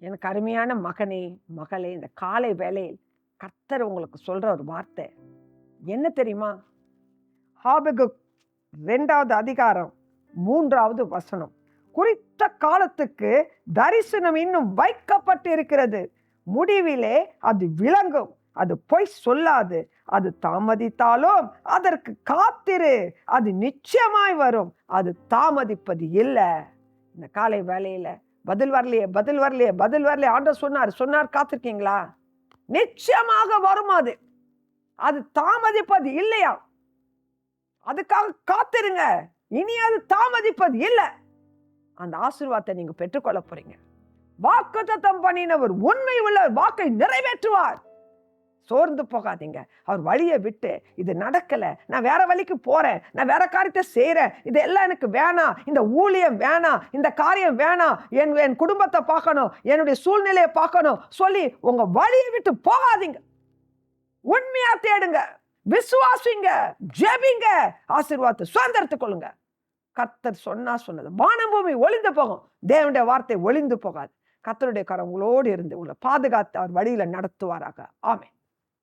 எனக்கு அருமையான மகனே, மகளே, இந்த காலை வேளையில் கர்த்தர் உங்களுக்கு சொல்ற ஒரு வார்த்தை என்ன தெரியுமா? ஹாபகுக் 2வது அதிகாரம் 3வது வசனம். குறித்த காலத்துக்கு தரிசனம் இன்னும் வைக்கப்பட்டு இருக்கிறது, முடிவிலே அது விளங்கும், அது பொய் சொல்லாது, அது தாமதித்தாலும் அதற்கு காத்திரு, அது நிச்சயமாய் வரும், அது தாமதிப்பது இல்லை. இந்த காலை வேளையில பதில் வரலையே, பதில் வரலையே, பதில் வரலையே, ஆண்டவர் சொன்னார் காத்திருக்கீங்களா? நிச்சயமாக வரும், அது அது தாமதிப்பது இல்லையா? அதுக்காக காத்திருங்க, இனி அது தாமதிப்பது இல்லை. அந்த ஆசீர்வாதத்தை நீங்க பெற்றுக்கொள்ள போறீங்க. வாக்குத்தத்தம் பண்ணினவர் உண்மை உள்ள வாக்கை நிறைவேற்றுவார். சோர்ந்து போகாதீங்க. அவர் வழியை விட்டு இது நடக்கல, நான் வேற வழிக்கு போறேன், நான் வேற காரியத்தை செய்யறேன், இதெல்லாம் எனக்கு வேணாம், இந்த ஊழியம் வேணாம், இந்த காரியம் வேணாம், என் குடும்பத்தை பார்க்கணும், என்னுடைய சூழ்நிலையை பார்க்கணும் சொல்லி உங்க வழியை விட்டு போகாதீங்க. உண்மையா தேடுங்க, விசுவாசிங்க, ஜெபிங்க, ஆசீர்வாதத்தை சுதந்திரத்துக் கொள்ளுங்க. கர்த்தர் சொன்னது வானம் பூமி ஒளிந்து போகும், தேவனுடைய வார்த்தை ஒளிந்து போகாது. கர்த்தருடைய கரம் உங்களோடு இருந்து உங்களை பாதுகாத்து அவர் வழியில நடத்துவாராக. ஆமென்.